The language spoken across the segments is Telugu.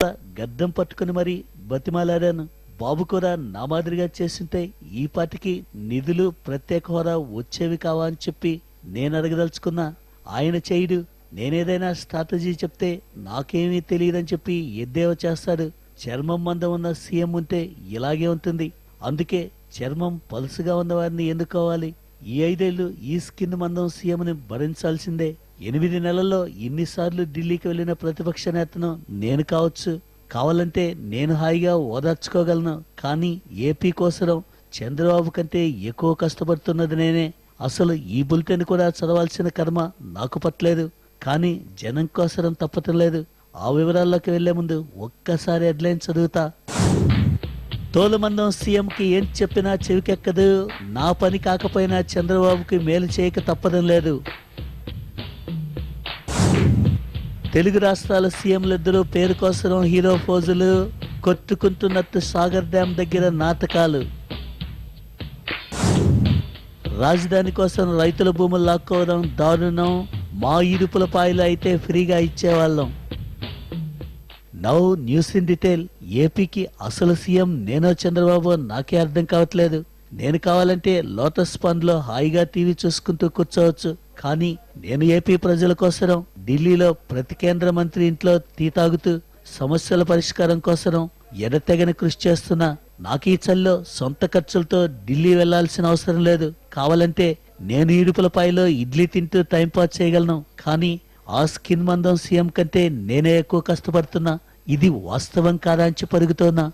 గద్దం పట్టుకుని మరి బతిమాలాడాను. బాబు కూడా నా మాదిరిగా చేస్తుంటే ఈ పాటికి నిధులు ప్రత్యేక హోదా వచ్చేవి కావా అని చెప్పి నేను అడగదలుచుకున్నా. ఆయన చేయడు. నేనేదైనా స్ట్రాటజీ చెప్తే నాకేమీ తెలియదని చెప్పి ఎద్దేవా చేస్తాడు. చర్మం మందం ఉన్న సీఎం ఉంటే ఇలాగే ఉంటుంది. అందుకే చర్మం పలుసుగా ఉన్న వారిని ఎన్నుకోవాలి. ఈ 5 ఏళ్లు ఈ స్కిన్ మందం సీఎంని భరించాల్సిందే. 8 నెలల్లో ఇన్నిసార్లు ఢిల్లీకి వెళ్లిన ప్రతిపక్ష నేతను నేను కావచ్చు. కావాలంటే నేను హాయిగా ఓదార్చుకోగలను. కానీ ఏపీ కోసం చంద్రబాబు కంటే ఎక్కువ కష్టపడుతున్నది నేనే. అసలు ఈ బులెటిన్ కూడా చదవాల్సిన కర్మ నాకు పట్టలేదు. కానీ జనం కోసరం తప్పటం లేదు. ఆ వివరాల్లోకి వెళ్లే ముందు ఒక్కసారి హెడ్లైన్ చదువుతా. తోలుమందం సీఎంకి ఏం చెప్పినా చెవికెక్కదు. నా పని కాకపోయినా చంద్రబాబుకి మేలు చేయక తప్పడం లేదు. తెలుగు రాష్ట్రాల సీఎంలిద్దరూ పేరు కోసం హీరో ఫోజులు కొట్టుకుంటున్నట్టు సాగర్ డ్యాం దగ్గర నాటకాలు. రాజధాని కోసం రైతుల భూములు లాక్కోవడం దారుణం. మా ఇరుపుల పాయలు అయితే ఫ్రీగా ఇచ్చేవాళ్ళం. Now news in detail. ఏపీకి అసలు సీఎం నేనో చంద్రబాబు నాకే అర్థం కావట్లేదు. నేను కావాలంటే లోటస్ పండ్ లో హాయిగా టీవీ చూసుకుంటూ కూర్చోవచ్చు. కానీ నేను ఏపీ ప్రజల కోసం ఢిల్లీలో ప్రతి కేంద్ర మంత్రి ఇంట్లో టీ తాగుతూ సమస్యల పరిష్కారం కోసం ఎడతెగని కృషి చేస్తున్నా. నాకు ఈ చల్లో సొంత ఖర్చులతో ఢిల్లీ వెళ్లాల్సిన అవసరం లేదు. కావాలంటే నేను ఇడుపులపాయలో ఇడ్లీ తింటూ టైంపాస్ చేయగలను. కానీ ఆ స్కిన్ మందం సీఎం కంటే నేనే ఎక్కువ కష్టపడుతున్నా. ఇది వాస్తవం కాదా అని పరుగుతున్నా.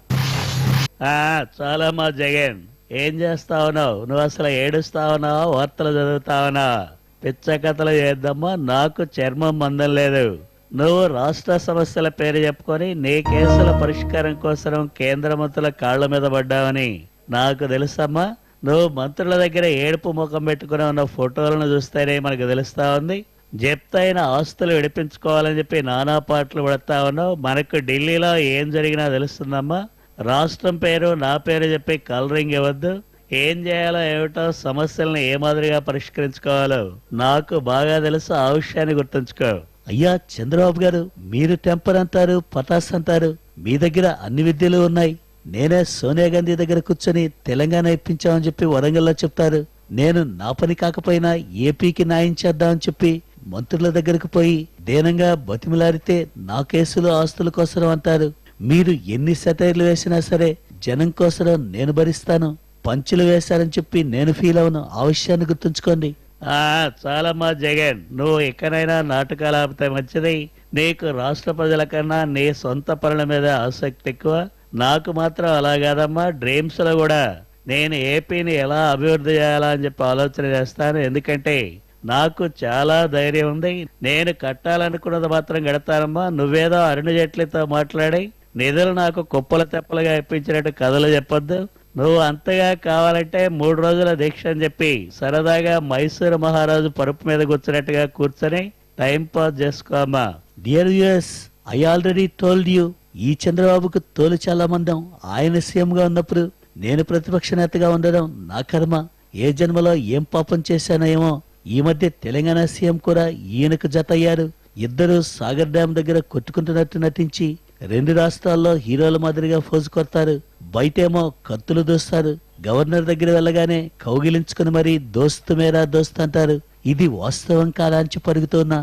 చాలా మా జగన్, ఏం చేస్తావునావు నువ్వు? అసలు ఏడుస్తావునా వార్తలు చదువుతావునా? పిచ్చ కథలు చేద్దామా? నాకు చర్మం మందం లేదు. నువ్వు రాష్ట్ర సమస్యల పేరు చెప్పుకొని నీ కేసుల పరిష్కారం కోసం కేంద్ర మంత్రుల కాళ్ల మీద పడ్డావని నాకు తెలుసమ్మా. నువ్వు మంత్రుల దగ్గర ఏడుపు ముఖం పెట్టుకుని ఉన్న ఫోటోలను చూస్తేనే మనకు తెలుస్తా ఉంది. జప్తైన ఆస్తులు విడిపించుకోవాలని చెప్పి నానా పాటలు పడతా ఉన్నావు. మనకు ఢిల్లీలో ఏం జరిగినా తెలుస్తుందమ్మా. రాష్ట్రం పేరు నా పేరు చెప్పి కలరింగ్ ఇవ్వద్దు. ఏం చేయాలో ఏమిటో, సమస్యలను ఏ మాదిరిగా పరిష్కరించుకోవాలో నాకు బాగా తెలుసు. ఆ విషయాన్ని గుర్తుంచుకో. అయ్యా చంద్రబాబు గారు, మీరు టెంపర్ అంటారు, పటాస్ అంటారు. మీ దగ్గర అన్ని విద్యలు ఉన్నాయి. నేనే సోనియా గాంధీ దగ్గర కూర్చొని తెలంగాణ ఇప్పించామని చెప్పి వరంగల్లో చెప్తారు. నేను నా పని కాకపోయినా ఏపీకి న్యాయం చేద్దామని చెప్పి మంత్రుల దగ్గరకు పోయి దేనంగా బతిమిలాడితే నా కేసులు ఆస్తుల కోసం అంటారు. మీరు ఎన్ని సెటైర్లు వేసినా సరే జనం కోసం నేను భరిస్తాను. పంచులు వేశారని చెప్పి నేను ఫీల్ అవును. ఆ విషయాన్ని గుర్తుంచుకోండి. చాలా మా జగన్, నువ్వు ఎక్కడైనా నాటకాలు ఆపితే మంచిది. నీకు రాష్ట్ర ప్రజల కన్నా నీ సొంత పనుల మీద ఆసక్తి ఎక్కువ. నాకు మాత్రం అలా కాదమ్మా. డ్రీమ్స్ లో కూడా నేను ఏపీని ఎలా అభివృద్ధి చేయాలా అని చెప్పి ఆలోచన చేస్తాను. ఎందుకంటే నాకు చాలా ధైర్యం ఉంది. నేను కట్టాలనుకున్నది మాత్రం కడతానమ్మా. నువ్వేదో అరుణ జైట్లీతో మాట్లాడి నిధులు నాకు కుప్పల తెప్పలుగా ఇప్పించినట్టు కథలు చెప్పొద్దు. నువ్వు అంతగా కావాలంటే 3 రోజుల దీక్ష అని చెప్పి సరదాగా మైసూరు మహారాజు పరుపు మీద కూర్చున్నట్టుగా కూర్చొని టైం పాస్ చేసుకోమ్మా. Dear US, I already told you, ఈ చంద్రబాబుకు తోలు చాలా మందం. ఆయన సీఎం గా ఉన్నప్పుడు నేను ప్రతిపక్ష నేతగా ఉండడం నా కర్మ. ఏ జన్మలో ఏం పాపం చేశానో ఏమో. ఈ మధ్య తెలంగాణ సీఎం కూడా ఈయనకు జత అయ్యారు. ఇద్దరు సాగర్ డ్యాం దగ్గర కొట్టుకుంటున్నట్టు నటించి 2 రాష్ట్రాల్లో హీరోల మాదిరిగా ఫోజు కొడతారు. బయటేమో కత్తులు దోస్తారు. గవర్నర్ దగ్గర వెళ్ళగానే కౌగిలించుకుని మరీ దోస్తు మేరా దోస్త్ అంటారు. ఇది వాస్తవం కాదా అని పరుగుతున్నా.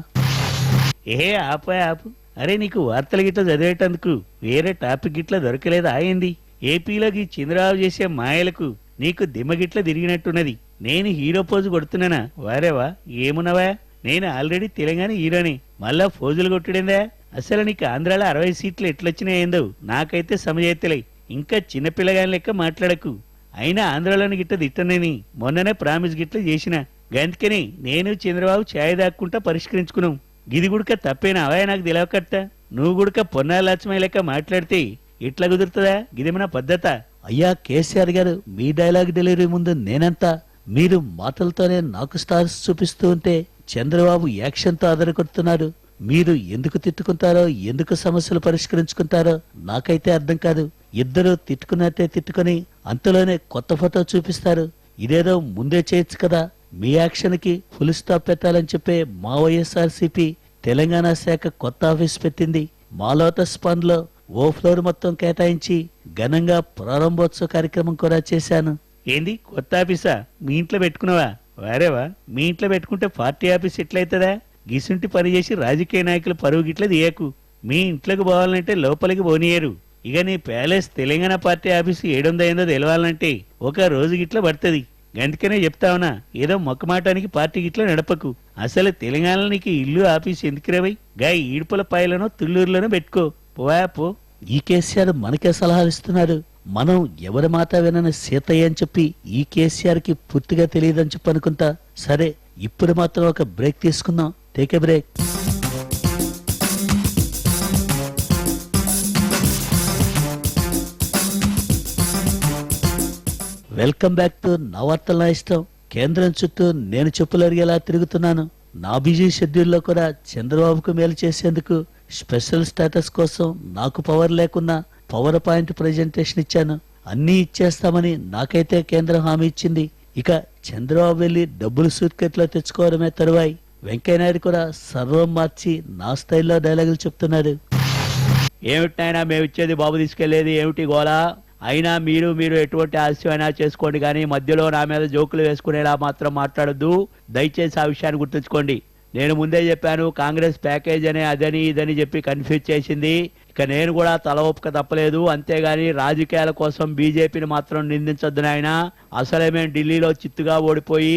ఆపు. అరే, నీకు వార్తలు గిట్ల చదివేటందుకు వేరే టాపిక్ గిట్ల దొరకలేదా అయింది? ఏపీలోకి చంద్రబాబు చేసే మాయలకు నీకు దిమ్మగిట్ల తిరిగినట్టున్నది. నేను హీరో పోజు కొడుతున్నానా? వారేవా, ఏమున్నవా? నేను ఆల్రెడీ తెలంగాణ హీరోని. మళ్ళా ఫోజులు కొట్టుడిందా? అసలు నీకు ఆంధ్రాలో 60 సీట్లు ఎట్లొచ్చినాయేందో నాకైతే సమజైతలే. ఇంకా చిన్నపిల్లగాని లెక్క మాట్లాడకు. అయినా ఆంధ్రాలోని గిట్ట తిట్టనేని మొన్ననే ప్రామిస్ గిట్ల చేసిన. గందుకని నేను చంద్రబాబు ఛాయ్ దాక్కుంటా పరిష్కరించుకున్నాం. గిది గుడక తప్పేనా అవే నాకు తెలియకట్ట. నువ్వు గుడక పొన్నాల లక్ష్మయ్య లెక్క మాట్లాడితే ఇట్లా కుదురుతుందా? గిదేమన్నా పద్ధత? అయ్యా కేసీఆర్ గారు, మీ డైలాగ్ డెలివరీ ముందు నేనంతా. మీరు మాటలతోనే నాకు స్టార్స్ చూపిస్తూ ఉంటే చంద్రబాబు యాక్షన్ తో ఆధారపడుతున్నారు. మీరు ఎందుకు తిట్టుకుంటారో, ఎందుకు సమస్యలు పరిష్కరించుకుంటారో నాకైతే అర్థం కాదు. ఇద్దరు తిట్టుకున్నట్టే తిట్టుకుని అంతలోనే కొత్త ఫోటో చూపిస్తారు. ఇదేదో ముందే చేయొచ్చు కదా. మీ యాక్షన్ కి ఫుల్ స్టాప్ పెట్టాలని చెప్పే మా వైఎస్ఆర్సీపీ తెలంగాణ శాఖ కొత్త ఆఫీస్ పెట్టింది. మా లోటస్ పండ్ లో ఓ ఫ్లోర్ మొత్తం కేటాయించి ఘనంగా ప్రారంభోత్సవ కార్యక్రమం కూడా చేశాను. ఏంది కొత్త ఆఫీసా మీ ఇంట్లో పెట్టుకున్నావా? వారేవా, మీ ఇంట్లో పెట్టుకుంటే పార్టీ ఆఫీస్ ఎట్లయితుందా? గిసుంటి పని చేసి రాజకీయ నాయకులు పరువు గిట్ల తీయకు. మీ ఇంట్లోకి పోవాలంటే లోపలికి పోనీయరు. ఇక నీ ప్యాలెస్ తెలంగాణ పార్టీ ఆఫీసు ఏడుందైందో తెలవాలంటే ఒక రోజు గిట్ల పడుతుంది. అందుకనే చెప్తావునా, ఏదో మొక్కమాటానికి పార్టీ గిట్ల నడపకు. అసలు తెలంగాణలో నీకు ఇల్లు ఆఫీసు ఎందుకు రవై? గా ఈడుపుల పాయలనో తుళ్ళూరులోనో పెట్టుకో. పోవా పో. ఈ కేసీఆర్ మనకే సలహాలు ఇస్తున్నారు. మనం ఎవరి మాట వినని సీతయ్య అని చెప్పి ఈ కేసీఆర్ కి పూర్తిగా తెలియదని చెప్పి అనుకుంటా. సరే, ఇప్పుడు మాత్రం ఒక బ్రేక్ తీసుకుందాం. Take a break. Welcome back to నా వార్తలు నా ఇష్టం. కేంద్రం చుట్టూ నేను చెప్పులరిగేలా తిరుగుతున్నాను. నా బిజీ షెడ్యూల్లో కూడా చంద్రబాబుకు మేలు చేసేందుకు స్పెషల్ స్టేటస్ కోసం నాకు పవర్ లేకున్నా పవర్ పాయింట్ ప్రెజెంటేషన్ ఇచ్చాను. అన్నీ ఇచ్చేస్తామని నాకైతే కేంద్రం హామీ ఇచ్చింది. ఇక చంద్రబాబు వెళ్లి డబ్బులు సూట్ కేసులో తెచ్చుకోవడమే తరువాయి. వెంకయ్యనాయుడు కూడా సర్వం మార్చి నా స్టైల్లో డైలాగులు చెప్తున్నారు. ఏమిటైనా మేము ఇచ్చేది బాబు తీసుకెళ్లేది ఏమిటి గోలా? అయినా మీరు ఎటువంటి ఆలస్యమైనా చేసుకోండి, కానీ మధ్యలో నా మీద జోకులు వేసుకునేలా మాత్రం మాట్లాడొద్దు. దయచేసి ఆ విషయాన్ని గుర్తుంచుకోండి. నేను ముందే చెప్పాను, కాంగ్రెస్ ప్యాకేజ్ అనే అదని ఇదని చెప్పి కన్ఫ్యూజ్ చేసింది. ఇక నేను కూడా తల ఒప్పుక తప్పలేదు. అంతేగాని రాజకీయాల కోసం బీజేపీని మాత్రం నిందించొద్దు నాయన. అసలే మేము ఢిల్లీలో చిత్తుగా ఓడిపోయి,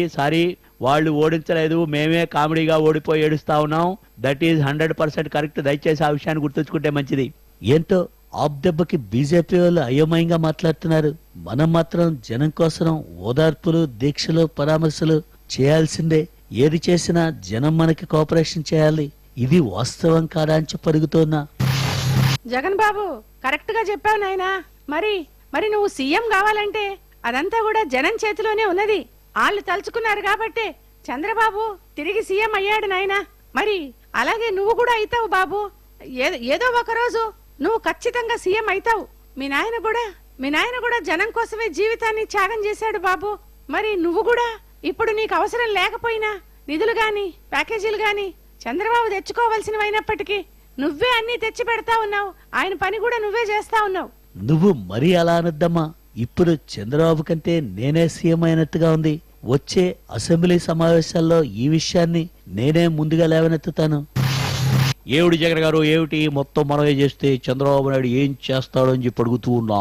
వాళ్ళు ఓడించలేదు, మేమే కామెడీగా ఓడిపోయి ఏడుస్తా ఉన్నాం. That is 100% correct. దయచేసి ఆ విషయాన్ని గుర్తుంచుకుంటే మంచిది. ఏంటో ఆప్ దెబ్బకి బీజేపీ వాళ్ళు అయోమయంగా మాట్లాడుతున్నారు. మనం మాత్రం జనం కోసం ఓదార్పులు, దీక్షలు, పరామర్శలు చేయాల్సిందే. ఏది చేసినా జనం మనకి కోఆపరేషన్ చేయాలి. ఇది వాస్తవం కాదా అని చెప్పి అడుగుతున్నా. జగన్ బాబు కరెక్ట్ గా చెప్పావు నాయనా. మరి నువ్వు సీఎం కావాలంటే అదంతా కూడా జనం చేతిలోనే ఉన్నది. వాళ్ళు తలుచుకున్నారు కాబట్టి చంద్రబాబు తిరిగి సీఎం అయ్యాడు నాయనా. మరి అలాగే నువ్వు కూడా అవుతావు బాబు. ఏదో ఒక రోజు నువ్వు ఖచ్చితంగా సీఎం అవుతావు. మీ నాయన కూడా జనం కోసమే జీవితాన్ని త్యాగం చేశాడు బాబు. మరి నువ్వు కూడా ఇప్పుడు నీకు అవసరం లేకపోయినా నిధులు గాని ప్యాకేజీలు గాని చంద్రబాబు తెచ్చుకోవాల్సినవైనప్పటికీ నువ్వే అన్ని తెచ్చి పెడతా ఉన్నావు. ఆయన పని కూడా నువ్వే చేస్తా ఉన్నావు. నువ్వు మరీ అలా అనొద్దమ్మా. ఇప్పుడు చంద్రబాబు కంటే నేనే సీఎం అయినట్టుగా ఉంది. వచ్చే అసెంబ్లీ సమావేశాల్లో ఈ విషయాన్ని నేనే ముందుగా లేవనెత్తుతాను. ఏమిటి జగన్ గారు, ఏమిటి మొత్తం మనమే చేస్తే చంద్రబాబు నాయుడు ఏం చేస్తాడో అని చెప్పి అడుగుతూ ఉన్నా.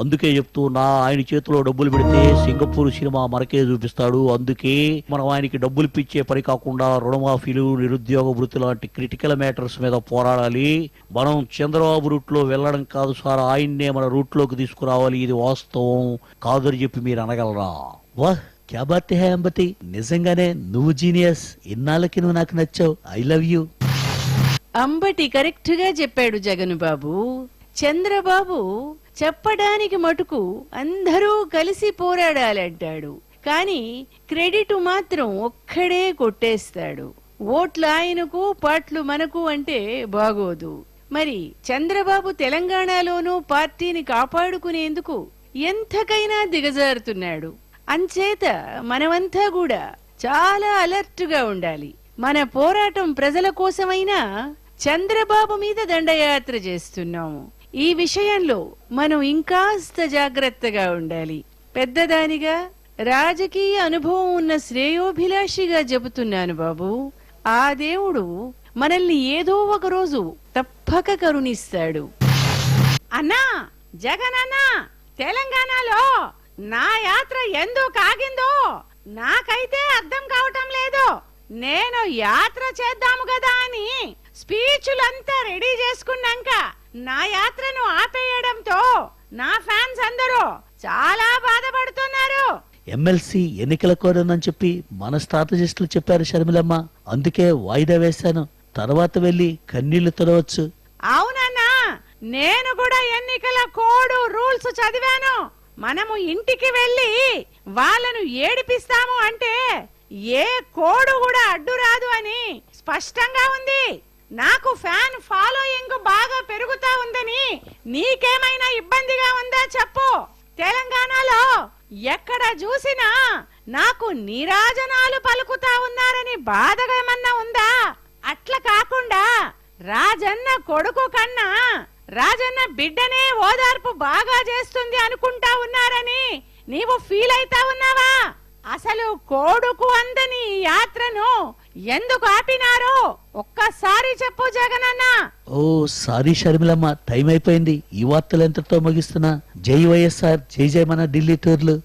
అందుకే చెప్తూ ఉన్నా, ఆయన చేతిలో డబ్బులు పెడితే సింగపూర్ సినిమా మనకే చూపిస్తాడు. అందుకే మనం ఆయనకి డబ్బులు పిచ్చే పని కాకుండా రుణమాఫీలు, నిరుద్యోగ వృత్తి లాంటి క్రిటికల్ మ్యాటర్స్ మీద పోరాడాలి. మనం చంద్రబాబు రూట్ లో వెళ్ళడం కాదు సార్, ఆయన్నే మన రూట్ లోకి తీసుకురావాలి. ఇది వాస్తవం కాదని చెప్పి మీరు అనగలరా? వాహ్, క్యా బాత్ హై అంబతి. నిజంగానే నువ్వు జీనియస్. ఇన్నాళ్ళకి నువ్వు నాకు నచ్చావు. I love you. Ambati correct గా చెప్పాడు జగన్ బాబు. చంద్రబాబు చెప్పడానికి మటుకు అందరూ కలిసి పోరాడాలంటాడు, కానీ క్రెడిట్ మాత్రం ఒక్కడే కొట్టేస్తాడు. ఓట్లు ఆయనకు, పాట్లు మనకు అంటే బాగోదు. మరి చంద్రబాబు తెలంగాణలోనూ పార్టీని కాపాడుకునేందుకు ఎంతకైనా దిగజారుతున్నాడు. అంచేత మనమంతా కూడా చాలా అలర్ట్ గా ఉండాలి. మన పోరాటం ప్రజల కోసమైనా చంద్రబాబు మీద దండయాత్ర చేస్తున్నాము. ఈ విషయంలో మనం ఇంకాస్త జాగ్రత్తగా ఉండాలి. పెద్దదానిగా, రాజకీయ అనుభవం ఉన్న శ్రేయోభిలాషిగా చెబుతున్నాను బాబు. ఆ దేవుడు మనల్ని ఏదో ఒక రోజు తప్పక కరుణిస్తాడు. అన్నా జగన్ అన్నా, తెలంగాణలో నా యాత్ర ఎందుకు ఆగిందో నాకైతే అర్థం కావటం లేదు. నేను యాత్ర చేద్దాము కదా అని స్పీచ్లంతా రెడీ చేసుకున్నాక నా యాత్రను ఆపేయడంతో నా ఫ్యాన్స్ అందరూ చాలా బాధపడుతున్నారు. ఎమ్మెల్సీ ఎన్నికల కోడ్ ఉందని చెప్పి మన స్ట్రాటజిస్టులు చెప్పారు షర్మిలమ్మ. అందుకే వాయిదా వేశాను. తర్వాత వెళ్లి కన్నీళ్లు తొడవచ్చు. అవునన్నా, నేను కూడా ఎన్నికల కోడ్ రూల్స్ చదివాను. మనము ఇంటికి వెళ్లి వాళ్ళను ఏడిపిస్తాము అంటే ఏ కోడు కూడా అడ్డు రాదు అని స్పష్టంగా ఉంది. నాకు ఫ్యాన్ ఫాలోయింగ్ బాగా పెరుగుతా ఉందని నీకేమైనా ఇబ్బందిగా ఉందా చెప్పు. తెలంగాణలో ఎక్కడ చూసినా నాకు నీరాజనాలు పలుకుతా ఉన్నారని బాధగా ఏమన్నా ఉందా? అట్లా కాకుండా రాజన్న కొడుకు కన్నా రాజన్న బిడ్డనే ఓదార్పు బాగా చేస్తుంది అనుకుంటా ఉన్నారని నీవు ఫీల్ అయితా ఉన్నావా? అసలు కొడుకు అందని ఈ యాత్రను ఎందుకు ఆపినారో ఒక్కసారి చెప్పు జగనన్న. ఓ సారీ షర్మిలమ్మ, టైం అయిపోయింది. ఈ వార్తలు ఎంతతో ముగిస్తున్నా. జై వైఎస్ఆర్, జై జై మన ఢిల్లీ టూర్లు.